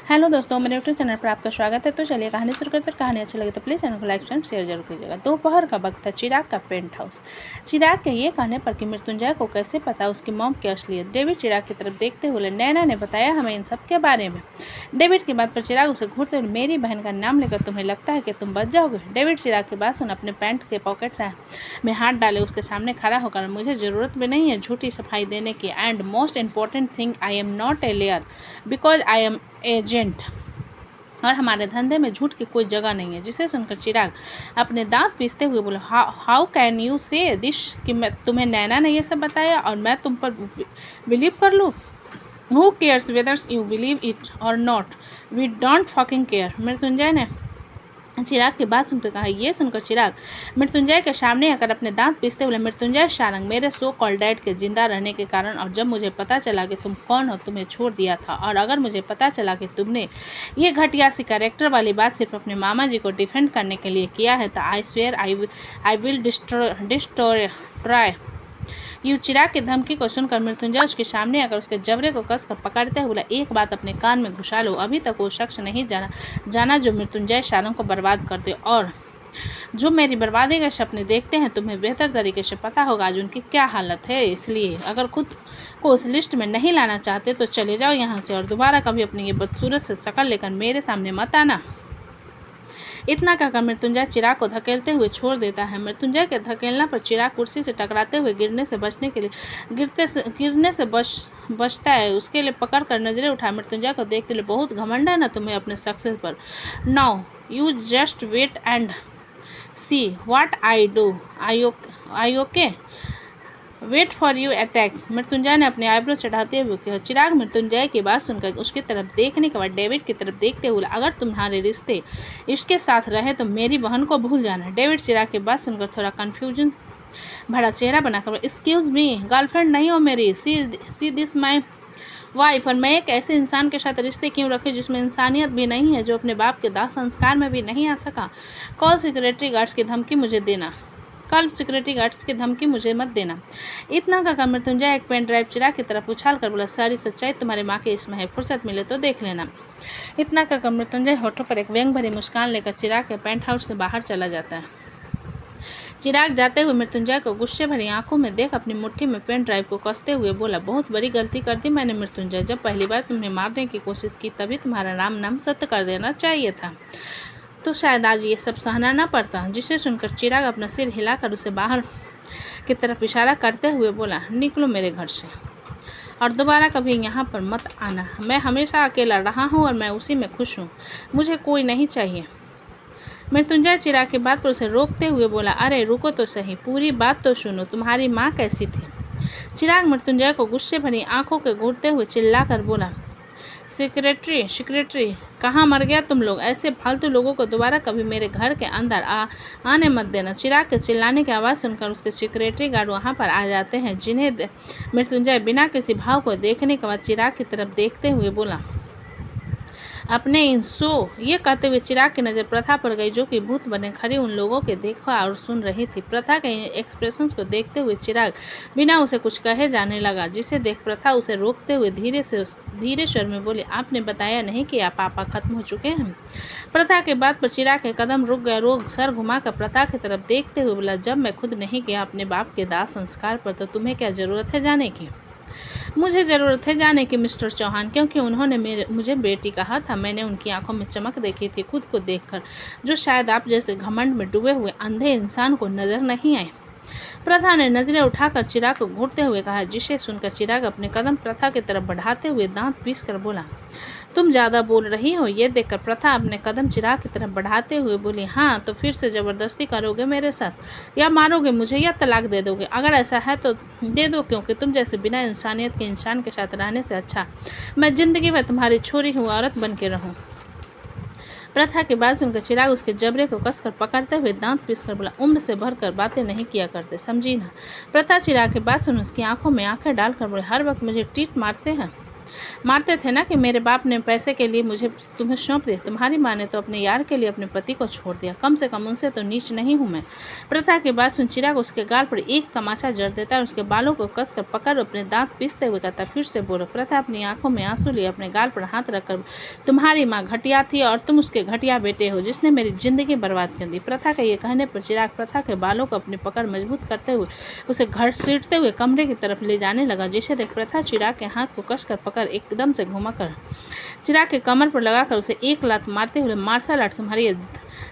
Hello दोस्तों, मेरे YouTube channel पर आपका स्वागत है। तो चलिए कहानी शुरू करते हैं। कहानी अच्छी लगे तो प्लीज़ चैनल को लाइक एंड शेयर जरूर कीजिएगा। दोपहर का वक्त था। चिराग का पेंट हाउस। चिराग के ये कहने पर कि मृत्युंजय को कैसे पता उसकी मॉम की असलियत। डेविड चिराग की तरफ देखते हुए, नैना ने बताया हमें इन सब के बारे में। डेविड की बात पर चिराग उसे घूरते हुए, मेरी बहन का नाम लेकर तुम्हें लगता है कि तुम बच जाओगे। डेविड चिराग की बात सुन अपने पैंट के पॉकेट में हाथ डाले उसके सामने खड़ा होकर, मुझे ज़रूरत भी नहीं है झूठी सफाई देने की। And most important thing, I am not a layer because I am agent, और हमारे धंधे में झूठ की कोई जगह नहीं है। जिसे सुनकर चिराग अपने दांत पीसते हुए बोला, हाउ कैन यू से दिस, कि मैं तुम्हें नैना ने ये सब बताया और मैं तुम पर बिलीव कर लूँ। Who cares whether you believe it और not, we don't fucking care. Mrityunjay ने चिराग की बात सुनकर कहा। ये सुनकर चिराग मृत्युंजय के सामने आकर अपने दांत पीसते हुए, मृत्युंजय सारंग, मेरे सो कॉल्ड डैड के जिंदा रहने के कारण और जब मुझे पता चला कि तुम कौन हो, तुम्हें छोड़ दिया था। और अगर मुझे पता चला कि तुमने ये घटिया सी कैरेक्टर वाली बात सिर्फ अपने मामा जी को डिफेंड करने के लिए किया है, तो I swear I will destroy you. Chirag की धमकी को सुनकर मृत्युंजय उसके सामने आकर उसके जबड़े को कसकर पकड़ते हुए बोला, एक बात अपने कान में घुसा लो, अभी तक वो शख्स नहीं जाना जो मृत्युंजय सारंग को बर्बाद करते और जो मेरी बर्बादी के सपने देखते हैं। तुम्हें बेहतर तरीके से पता होगा आज उनकी क्या हालत है। इसलिए अगर खुद को उस लिस्ट में नहीं लाना चाहते तो चले जाओ यहाँ से और दोबारा कभी अपनी ये बदसूरत से शक्ल लेकर मेरे सामने मत आना। इतना कहकर मृत्युंजय चिराग को धकेलते हुए छोड़ देता है। मृत्युंजय के धकेलना पर चिराग कुर्सी से टकराते हुए गिरने से बचता है। उसके लिए पकड़ कर नजरें उठा मृत्युंजय को देखते हुए, बहुत घमंड है ना तुम्हें अपने सक्सेस पर। Now you just wait and see what I do. I okay, wait for you attack. Mrityunjay ने अपने आईब्रो चढ़ाते हुए कहा। चिराग मृत्युंजय की बात सुनकर उसकी तरफ देखने के बाद डेविड की तरफ देखते हुए, अगर तुम्हारे रिश्ते इसके साथ रहे तो मेरी बहन को भूल जाना। डेविड चिराग की बात सुनकर थोड़ा कन्फ्यूजन भरा चेहरा बनाकर, एक्सक्यूज मी, गर्लफ्रेंड नहीं हो मेरी, सी दिस माई वाइफ, और मैं एक ऐसे इंसान के साथ रिश्ते क्यों रखे जिसमें इंसानियत भी नहीं है, जो अपने बाप के दाह संस्कार में भी नहीं आ सका। कल सिक्योरिटी गार्ड्स की धमकी मुझे मत देना। इतना कहकर मृत्युंजय एक पेन ड्राइव चिराग की तरफ उछाल कर बोला, सारी सच्चाई तुम्हारे माँ के इसमें है, फुर्सत मिले तो देख लेना। इतना कहकर मृत्युंजय होठों पर एक व्यंग भरी मुस्कान लेकर चिराग के पेंट हाउस से बाहर चला जाता है। चिराग जाते हुए मृत्युंजय को गुस्से भरी आंखों में देख अपनी मुट्ठी में पेन ड्राइव को कसते हुए बोला, बहुत बड़ी गलती कर दी मैंने मृत्युंजय। जब पहली बार तुम्हें मारने की कोशिश की तभी तुम्हारा नाम सत्य कर देना चाहिए था, तो शायद आज ये सब सहना ना पड़ता। जिसे सुनकर चिराग अपना सिर हिलाकर उसे बाहर की तरफ इशारा करते हुए बोला, निकलो मेरे घर से और दोबारा कभी यहाँ पर मत आना। मैं हमेशा अकेला रहा हूँ और मैं उसी में खुश हूँ, मुझे कोई नहीं चाहिए। मृत्युंजय चिराग की बात पर उसे रोकते हुए बोला, अरे रुको तो सही, पूरी बात तो सुनो, तुम्हारी माँ कैसी थी। चिराग मृत्युंजय को गुस्से भरी आंखों के घूरते हुए चिल्लाकर बोला, सेक्रेटरी कहाँ मर गया तुम लोग। ऐसे फालतू लोगों को दोबारा कभी मेरे घर के अंदर आने मत देना। चिराग के चिल्लाने की आवाज़ सुनकर उसके सिक्योरिटी गार्ड वहाँ पर आ जाते हैं, जिन्हें मृत्युंजय बिना किसी भाव को देखने के बाद चिराग की तरफ देखते हुए बोला, अपने इन सो। ये कहते हुए चिराग की नज़र प्रथा पर गई, जो कि भूत बने खड़ी उन लोगों के देखा और सुन रही थी। प्रथा के एक्सप्रेशंस को देखते हुए चिराग बिना उसे कुछ कहे जाने लगा, जिसे देख प्रथा उसे रोकते हुए धीरे स्वर में बोली, आपने बताया नहीं कि आप पापा खत्म हो चुके हैं। प्रथा के बात पर चिराग के कदम रुक गए। रोग सर घुमाकर प्रथा की तरफ देखते हुए बोला, जब मैं खुद नहीं गया अपने बाप के दाह संस्कार पर, तो तुम्हें क्या ज़रूरत है जाने की। मुझे ज़रूरत है जाने की मिस्टर चौहान, क्योंकि उन्होंने मुझे बेटी कहा था। मैंने उनकी आंखों में चमक देखी थी खुद को देखकर, जो शायद आप जैसे घमंड में डूबे हुए अंधे इंसान को नजर नहीं आए। प्रथा ने नजरें उठाकर चिराग को घूरते हुए कहा, जिसे सुनकर चिराग अपने कदम प्रथा की तरफ बढ़ाते हुए दांत पीस कर बोला, तुम ज़्यादा बोल रही हो। ये देखकर प्रथा अपने कदम चिराग की तरफ बढ़ाते हुए बोली, हाँ तो फिर से ज़बरदस्ती करोगे मेरे साथ, या मारोगे मुझे, या तलाक दे दोगे। अगर ऐसा है तो दे दो, क्योंकि तुम जैसे बिना इंसानियत के इंसान के साथ रहने से अच्छा मैं ज़िंदगी में तुम्हारी छोरी हुई औरत बन के रहूँ। प्रथा की बात सुनकर चिराग उसके जबड़े को कसकर पकड़ते हुए दांत पीसकर बोला, उम्र से भरकर बातें नहीं किया करते, समझी ना। प्रथा चिराग की बात सुन उसकी आंखों में आंखें डालकर बोले, हर वक्त मुझे टीट मारते हैं। मारते थे ना कि मेरे बाप ने पैसे के लिए मुझे तुम्हें सौंप दिया, तुम्हारी माँ ने तो अपने यार के लिए अपने पति को छोड़ दिया, कम से कम उनसे तो नीच नहीं हूँ मैं। प्रथा की बात सुन चिराग उसके गाल पर एक तमाचा जड़ देता है और उसके बालों को कसकर पकड़ अपने दांत पीसते हुए कहता, फिर से बोलो। प्रथा अपनी आंखों में आंसू लिए अपने गाल पर हाथ रखकर, तुम्हारी माँ घटिया थी और तुम उसके घटिया बेटे हो जिसने मेरी जिंदगी बर्बाद कर दी। प्रथा के ये कहने पर चिराग प्रथा के बालों को अपनी पकड़ मजबूत करते हुए उसे घसीटते हुए कमरे की तरफ ले जाने लगा, जिसे देख प्रथा चिराग के हाथ को कसकर पकड़ एकदम से घुमाकर चिराग के कमर पर लगाकर उसे एक लात मारते हुए, मार्शल आर्ट तुम्हारी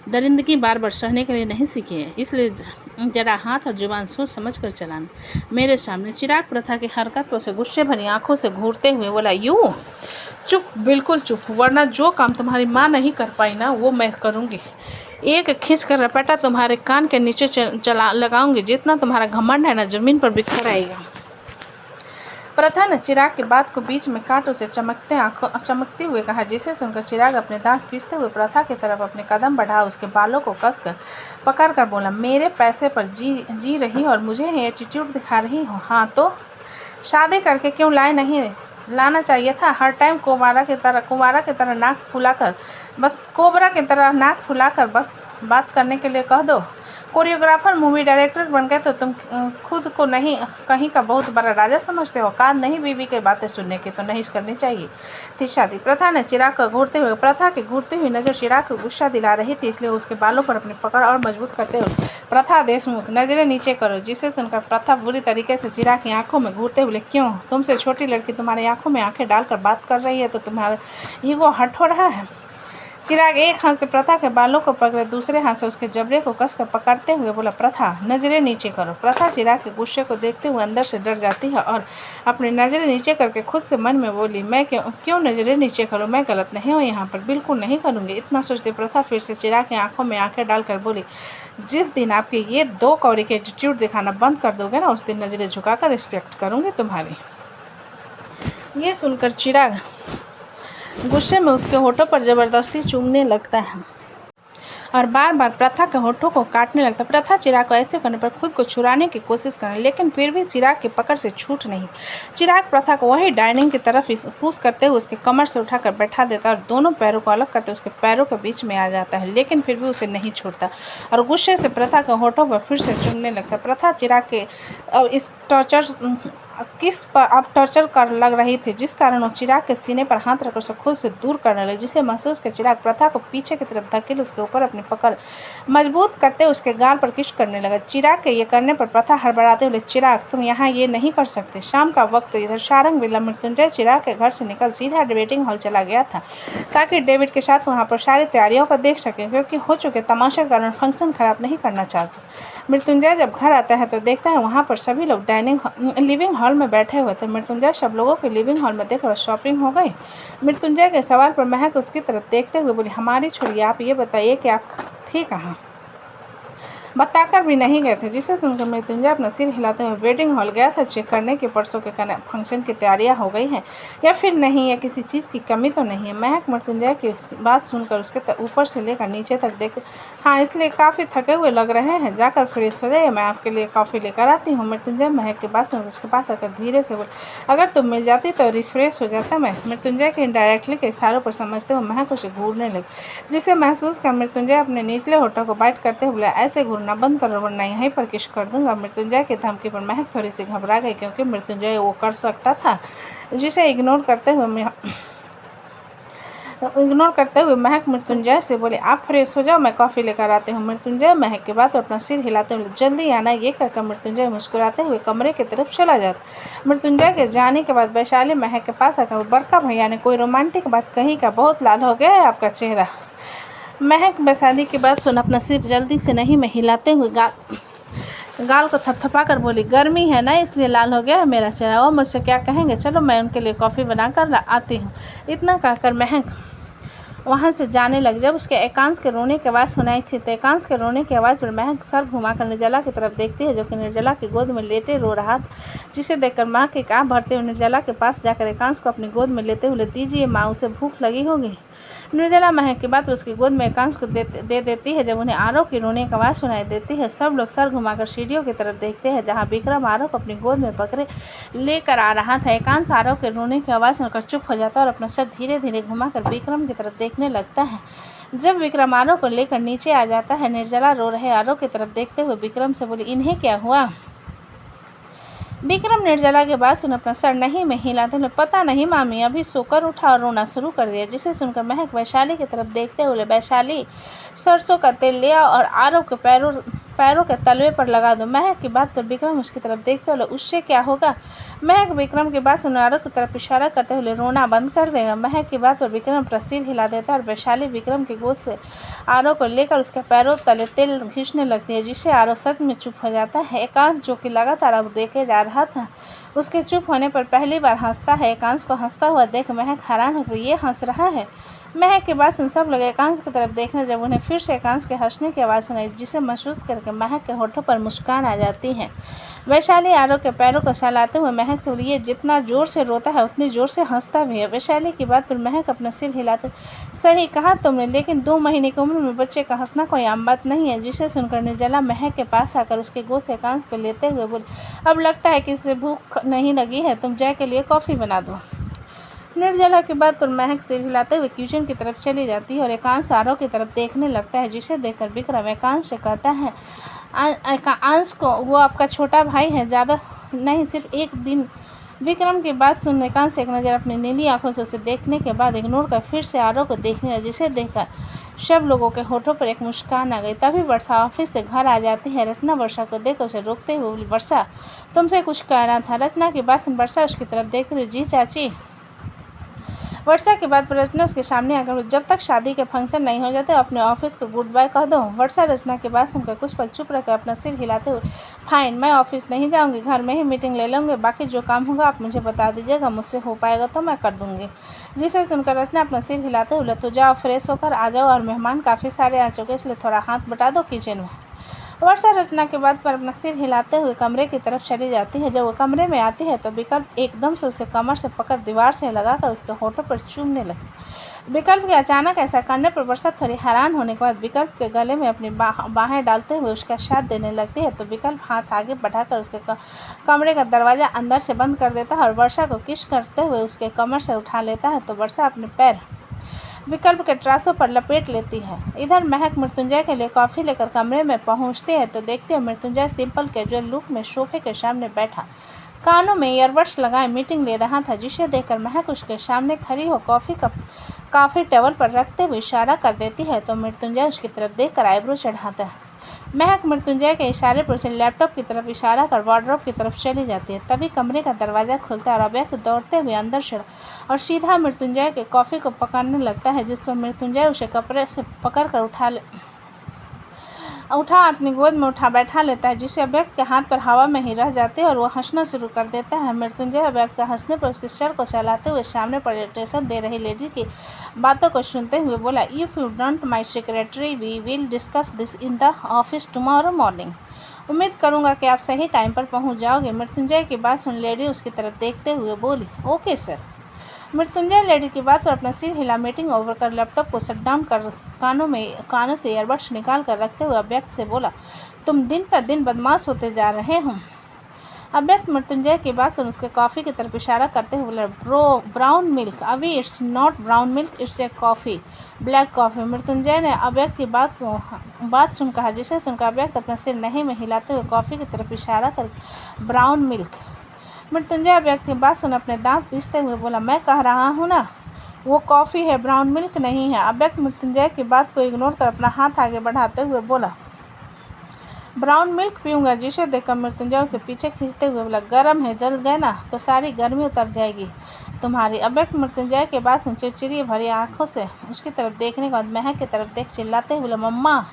दरिंदगी बार बार सहने के लिए नहीं सीखी है, इसलिए जरा हाथ और जुबान सोच समझ कर चलाना मेरे सामने। चिराग प्रथा की हरकतों से गुस्से भरी आंखों से घूरते हुए बोला, यूं चुप, बिल्कुल चुप, वरना जो काम तुम्हारी माँ नहीं कर पाई ना वो मैं करूँगी। एक खींच कर रपटा तुम्हारे कान के नीचे चला लगाऊंगी, जितना तुम्हारा घमंड है ना जमीन पर बिखर आएगा। प्रथा ने चिराग की बात को बीच में कांटों से चमकते हुए कहा, जिसे सुनकर चिराग अपने दांत पीसते हुए प्रथा की तरफ अपने कदम बढ़ा उसके बालों को कसकर पकड़कर बोला, मेरे पैसे पर जी रही और मुझे एटीट्यूड दिखा रही हो? हाँ तो शादी करके क्यों लाना चाहिए था? हर टाइम कुंवारा की तरह नाक फुलाकर बस बात करने के लिए कह दो। कोरियोग्राफर, मूवी डायरेक्टर बन गए तो तुम खुद को नहीं कहीं का बहुत बड़ा राजा समझते हो? कान नहीं बीवी की बातें सुनने की तो नहीं करनी चाहिए थी शादी। प्रथा ने चिराग को प्रथा की घूरती हुई नजर चिराग को गुस्सा दिला रही थी, इसलिए उसके बालों पर अपनी पकड़ और मजबूत करते हुए, प्रथा देशमुख, नजरें नीचे करो। जिसे सुनकर प्रथा बुरी तरीके से चिराग की आंखों में घूरते हुए, क्यों? तुमसे छोटी लड़की तुम्हारी आंखों में आंखें डालकर बात कर रही है तो तुम्हारा ईगो हर्ट हो रहा है? चिराग एक हाथ से प्रथा के बालों को पकड़े, दूसरे हाथ से उसके जबड़े को कसकर पकड़ते हुए बोला, प्रथा नजरें नीचे करो। प्रथा चिराग के गुस्से को देखते हुए अंदर से डर जाती है और अपनी नजरें नीचे करके खुद से मन में बोली, मैं क्यों नजरें नीचे करूं? मैं गलत नहीं हूँ यहाँ पर, बिल्कुल नहीं करूँगी। इतना सोचते प्रथा फिर से चिराग की आंखों में आंखें डालकर बोली, जिस दिन आपके ये 2 कौड़ी के एटीट्यूड दिखाना बंद कर दोगे ना, उस दिन नजरें झुकाकर रिस्पेक्ट करूँगी तुम्हारी। ये सुनकर चिराग गुस्से में उसके होठों पर जबरदस्ती चूमने लगता है और बार बार प्रथा के होठों को काटने लगता। प्रथा चिराग को ऐसे करने पर खुद को छुड़ाने की कोशिश करे, लेकिन फिर भी चिराग की पकड़ से छूट नहीं। चिराग प्रथा को वही डाइनिंग की तरफ पुश करते हुए उसके कमर से उठाकर बैठा देता और दोनों पैरों को अलग करते उसके पैरों के बीच में आ जाता है, लेकिन फिर भी उसे नहीं छोड़ता और गुस्से से प्रथा के होठों पर फिर से चूमने लगता। प्रथा चिराग के इस टॉर्चर कर लग रही थी, जिस कारण वो चिराग के सीने पर हाथ रखकर उसे खुद से दूर करने लगे, जिसे महसूस कर चिराग प्रथा को पीछे की तरफ धकेल उसके ऊपर अपनी पकड़ मजबूत करते उसके गाल पर किस करने लगा। चिराग के ये करने पर प्रथा हड़बड़ाते हुए, चिराग तुम यहाँ ये नहीं कर सकते। शाम का वक्त इधर सारंग विला मृत्युंजय चिराग के घर से निकल सीधा वेटिंग हॉल चला गया था, ताकि डेविड के साथ वहाँ पर सारी तैयारियों को देख सके, क्योंकि हो चुके तमाशे के कारण फंक्शन खराब नहीं करना चाहते। मृत्युंजय जब घर आता है तो देखता है वहाँ पर सभी लोग लिविंग हॉल में बैठे हुए थे। मृत्युंजय सब लोगों के लिविंग हॉल में देखकर शॉपिंग हो गई। मृत्युंजय के सवाल पर महक उसकी तरफ देखते हुए बोली, हमारी छोरी, आप ये बताइए कि आप थी कहाँ? बताकर भी नहीं गए थे। जिसे सुनकर मृत्युंजय अपना सिर हिलाते हुए वेडिंग हॉल गया था चेक करने के परसों के फंक्शन की तैयारियां हो गई हैं या फिर नहीं, या किसी चीज़ की कमी तो नहीं है। महक मृत्युंजय की बात सुनकर उसके ऊपर से लेकर नीचे तक देख, हाँ इसलिए काफ़ी थके हुए लग रहे हैं, जाकर फ्रेश हो जाइए, मैं आपके लिए कॉफ़ी लेकर आती हूँ। मृत्युंजय महक की बात सुनकर उसके पास आकर धीरे से बोले, अगर तुम मिल जाती तो रिफ्रेश हो जाता मैं। मृत्युंजय के इनडायरेक्टली के इशारों पर समझते हुए महक उसे घूरने लगी, जिसे महसूस कर मृत्युंजय अपने निचले होठों को बाइट करते हुए, ऐसे घूरना बंद करो वरना यहीं पर किस कर दूंगा। मृत्युंजय की धमकी पर महक थोड़ी सी घबरा गई, क्योंकि मृत्युंजय वो कर सकता था, जिसे इग्नोर करते हुए महक मृत्युंजय से बोले, आप फ्रेश हो जाओ, मैं कॉफ़ी लेकर आते हूँ। मृत्युंजय महक के बाद अपना सिर हिलाते हुए, जल्दी आना, ये कहकर मृत्युंजय मुस्कुराते हुए कमरे की तरफ चला जाता। मृत्युंजय के जाने के बाद वैशाली महक के पास आकर, बरका भैया ने कोई रोमांटिक बात कही का? बहुत लाल हो गया है आपका चेहरा। महक वैशाली की बात सुन अपना सिर जल्दी से नहीं में हिलाते हुए गाल को थपथपा कर बोली, गर्मी है ना इसलिए लाल हो गया है मेरा चेहरा, वो मुझसे क्या कहेंगे, चलो मैं उनके लिए कॉफ़ी बना कर आती हूँ। इतना कहकर महक वहाँ से जाने लगी। जब उसके एकांश के रोने की आवाज़ सुनाई थी तो एकांश के रोने की आवाज़ पर महक सर घुमाकर निर्जला की तरफ देखती है, जो कि निर्जला की गोद में लेटे रो रहा था, जिसे देखकर महक एक आह भरते हुए निर्जला के पास जाकर एकांश को अपनी गोद में लेते हुए, दीजिए माँ, उसे भूख लगी होगी। निर्जला महक की बात उसकी गोद में एकांश को दे देती है। जब उन्हें आरव की रोने की आवाज़ सुनाई देती है, सब लोग सर घुमाकर सीढ़ियों की तरफ देखते हैं, जहाँ विक्रम आरव को अपनी गोद में पकड़े लेकर आ रहा था। एकांश आरव के रोने की आवाज़ सुनकर चुप हो जाता है और अपना सर धीरे धीरे घुमाकर विक्रम की तरफ देखने लगता है। जब विक्रम आरव को लेकर नीचे आ जाता है, निर्जला रो रहे आरव की तरफ देखते हुए विक्रम से बोली, इन्हें क्या हुआ? विक्रम निर्जला के बाद सुन अपना सर नहीं में हिलाते हुए, पता नहीं मामी, अभी सोकर उठा और रोना शुरू कर दिया। जिसे सुनकर महक वैशाली की तरफ देखते हुए, वैशाली सरसों का तेल लिया और आरव के पैरों के तलवे पर लगा दो। महक की बात पर विक्रम उसकी तरफ देखते हुए, उससे क्या होगा? महक विक्रम की बात सुन आरव की तरफ इशारा करते हुए रोना बंद कर देगा। महक की बात पर विक्रम अपना सिर हिला देता है और वैशाली विक्रम की गोद से आरव को लेकर उसके पैरों तले तेल खींचने लगती है, जिससे आरव सच में चुप हो जाता है। एकांश, जो कि लगातार अब देखे जा रहा था, उसके चुप होने पर पहली बार हंसता है। एकांश को हंसता हुआ देख महक हैरान होकर, ये हंस रहा है? महक के बाद सुन सब लोग एकांश की तरफ देखने जब उन्हें फिर से एकांश के हंसने की आवाज़ सुनाई, जिसे महसूस करके महक के होठों पर मुस्कान आ जाती है। वैशाली आरव के पैरों को सहलाते हुए महक से बोली, ये जितना जोर से रोता है उतनी जोर से हंसता भी है। वैशाली की बात पर महक अपना सिर हिलाते, सही कहा तुमने, लेकिन 2 महीने की उम्र में बच्चे का हंसना कोई आम बात नहीं है। जिसे सुनकर निर्जला महक के पास आकर उसके गोद से एकांश को लेते हुए बोली, अब लगता है कि इसे भूख नहीं लगी है, तुम जय के लिए कॉफ़ी बना दो। निर्जला की बात पर महक सिर हिलाते हुए किचन की तरफ चली जाती है और एकांश आरव की तरफ देखने लगता है, जिसे देखकर विक्रम एकांश से कहता है, एकांश को, वो आपका छोटा भाई है, ज़्यादा नहीं, सिर्फ एक दिन। विक्रम की बात सुन एकांश एक नज़र अपनी नीली आंखों से उसे देखने के बाद इग्नोर कर फिर से आरव को देखने लगा, जिसे देखकर सब लोगों के होठों पर एक मुस्कान आ गई। तभी वर्षा ऑफिस से घर आ जाती है। रचना वर्षा को देखकर उसे रोकते हुए बोली, वर्षा, तुमसे कुछ कहना था। रचना की बात सुन वर्षा उसकी तरफ देखते हुए, जी चाची। वर्षा के बाद रचना उसके सामने आकर, जब तक शादी के फंक्शन नहीं हो जाते अपने ऑफिस को गुड बाय कह दो। वर्षा रचना के बाद सुनकर कुछ पल चुप रहकर अपना सिर हिलाते हुए, फाइन, मैं ऑफिस नहीं जाऊंगी, घर में ही मीटिंग ले लूँगी, बाकी जो काम होगा आप मुझे बता दीजिएगा, मुझसे हो पाएगा तो मैं कर दूँगी। जिसे सुनकर रचना अपना सिर हिलाते हुए, तो जाओ फ्रेश होकर आ जाओ, और मेहमान काफ़ी सारे आ चुके, इसलिए थोड़ा हाथ बटा दो किचन में। वर्षा रचना के बाद पर अपना सिर हिलाते हुए कमरे की तरफ चली जाती है। जब वो कमरे में आती है तो विकल्प एकदम से उसे कमर से पकड़ दीवार से लगाकर उसके होठों पर चूमने लगती। विकल्प के अचानक ऐसा करने पर वर्षा थोड़ी हैरान होने के बाद विकल्प के गले में अपनी बाहें डालते हुए उसका साथ देने लगती है, तो विकल्प हाथ आगे बढ़ाकर उसके कमरे का दरवाज़ा अंदर से बंद कर देता है और वर्षा को किस करते हुए उसके कमर से उठा लेता है, तो वर्षा अपने पैर विकल्प के ट्रासों पर लपेट लेती है। इधर महक मृत्युंजय के लिए कॉफ़ी लेकर कमरे में पहुंचती है तो देखते हैं मृत्युंजय सिंपल कैजुअल लुक में सोफे के सामने बैठा, कानों में ईयरबड्स लगाए मीटिंग ले रहा था। जिसे देखकर महक उसके सामने खड़ी हो कॉफ़ी टेबल पर रखते हुए इशारा कर देती है, तो मृत्युंजय उसकी तरफ देखकर आईब्रो चढ़ाता है। महक मृत्युंजय के इशारे पर उसे लैपटॉप की तरफ इशारा कर वार्डरोब की तरफ चली जाती है। तभी कमरे का दरवाज़ा खुलता है और अव्यक्त दौड़ते हुए अंदर चढ़ा और सीधा मृत्युंजय के कॉफ़ी को पकड़ने लगता है, जिस पर मृत्युंजय उसे कपड़े से पकड़ कर अपनी गोद में उठा बैठा लेता है, जिसे अव्यक्त के हाथ पर हवा में ही रह जाते हैं और वो हंसना शुरू कर देता है। मृत्युंजय अव्यक्त के हंसने पर उसके सर को सहलाते हुए सामने प्रेजेंटेशन दे रही लेडी की बातों को सुनते हुए बोला, if you don't my secretary we will discuss this in the office tomorrow morning. उम्मीद करूंगा कि आप सही टाइम पर पहुंच जाओगे। मृत्युंजय की बात सुन लेडी उसकी तरफ देखते हुए बोली, ओके सर। मृत्युंजय लेडी की बात पर अपना सिर हिला मीटिंग ओवर कर लैपटॉप को शट डाउन कर कानों से ईयरबड्स निकाल कर रखते हुए अव्यक्त से बोला, तुम दिन पर दिन बदमाश होते जा रहे हो। अव्यक्त मृत्युंजय की बात सुन उसके कॉफ़ी की तरफ इशारा करते हुए बोला, ब्राउन मिल्क, अभी it's not brown milk, it's a coffee, black coffee. Mrityunjay ने अव्यक्त की बात सुन कहा, जिसे सुनकर अव्यक्त अपना सिर नहीं में हिलाते हुए कॉफ़ी की तरफ इशारा कर, ब्राउन मिल्क। मृत्युंजय अव्यक्त की बात सुन अपने दांत पीसते हुए बोला, मैं कह रहा हूँ ना वो कॉफ़ी है, ब्राउन मिल्क नहीं है। अव्यक्त मृत्युंजय की बात को इग्नोर कर अपना हाथ आगे बढ़ाते हुए बोला, ब्राउन मिल्क पीऊँगा। जिसे देखकर मृत्युंजय उसे पीछे खींचते हुए बोला, गर्म है, जल गए ना तो सारी गर्मी उतर जाएगी तुम्हारी। अव्यक्त मृत्युंजय के बाद चिड़चिड़ी भरी आंखों से उसकी तरफ देखने के बाद महक की तरफ देख चिल्लाते हुए बोला, मम्मा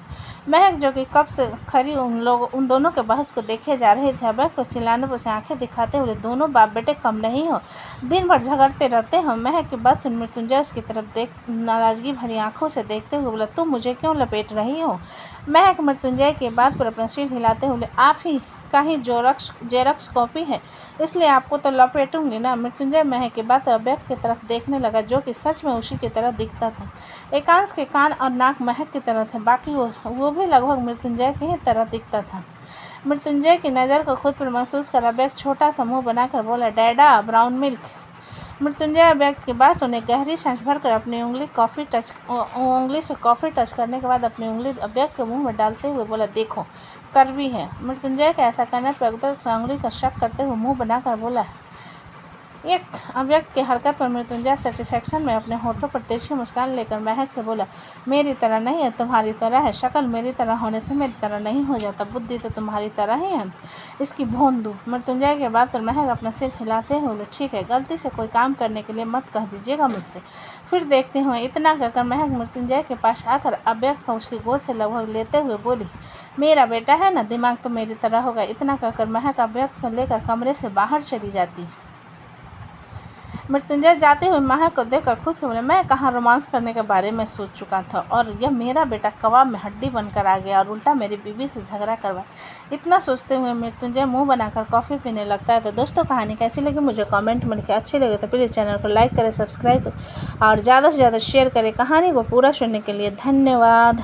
महक जो कि कब से खड़ी उन दोनों के बहस को देखे जा रहे थे, अभय को चिल्लाने पर से आंखें दिखाते हुए, दोनों बाप बेटे कम नहीं हो, दिन भर झगड़ते रहते हो। महक की बात सुन मृत्युंजय उसकी तरफ देख नाराजगी भरी आंखों से देखते हुए बोला, तुम मुझे क्यों लपेट रही हो? महक मृत्युंजय की बात पर अपना सिर हिलाते हुए, आप ही का ही जेरक्स कॉपी है, इसलिए आपको तो लपेटूंगी ना। मृत्युंजय महक की बात अव्यक्त की तरफ देखने लगा, जो कि सच में उसी की तरह दिखता था। एकांश के कान और नाक महक की तरह थे, बाकी वो भी लगभग मृत्युंजय की ही तरह दिखता था। मृत्युंजय की नज़र को खुद पर महसूस कर अव्यक्त छोटा सा मुँह बनाकर बोला, डैडा ब्राउन मिल्क। मृत्युंजय अव्यक्त की बात सुने गहरी सांस भरकर अपनी उंगली से कॉफ़ी टच करने के बाद अपनी उंगली अव्यक्त के मुंह में डालते हुए बोला, देखो कड़वी है। मृत्युंजय के ऐसा करने पर अव्यक्त उंगली का शक करते हुए मुंह बनाकर बोला, एक अव्यक्त की हरकत पर मृत्युंजय सेटिस्फैक्शन में अपने होठों पर तिरछी मुस्कान लेकर महक से बोला, मेरी तरह नहीं है, तुम्हारी तरह है। शक्ल मेरी तरह होने से मेरी तरह नहीं हो जाता, बुद्धि तो तुम्हारी तरह ही है, इसकी भून दूँ। मृत्युंजय के बाद पर महक अपना सिर हिलाते हुए बोले, ठीक है, गलती से कोई काम करने के लिए मत कह दीजिएगा मुझसे, फिर देखते हुए। इतना कहकर महक मृत्युंजय के पास आकर अव्यक्त को उसकी गोद से लगभग लेते हुए बोली, मेरा बेटा है ना, दिमाग तो मेरी तरह होगा। इतना कहकर महक अव्यक्त को लेकर कमरे से बाहर चली जाती। मृत्युंजय जाते हुए महक को देखकर खुद से बोले, मैं कहाँ रोमांस करने के बारे में सोच चुका था, और यह मेरा बेटा कबाब में हड्डी बनकर आ गया और उल्टा मेरी बीवी से झगड़ा करवाया। इतना सोचते हुए मृत्युंजय मुंह बनाकर कॉफ़ी पीने लगता है। तो दोस्तों, कहानी कैसी लगी मुझे कमेंट में लिखें। अच्छी लगे तो प्लीज़ चैनल को लाइक करें, सब्सक्राइब करें और ज़्यादा से ज़्यादा शेयर करें। कहानी को पूरा सुनने के लिए धन्यवाद।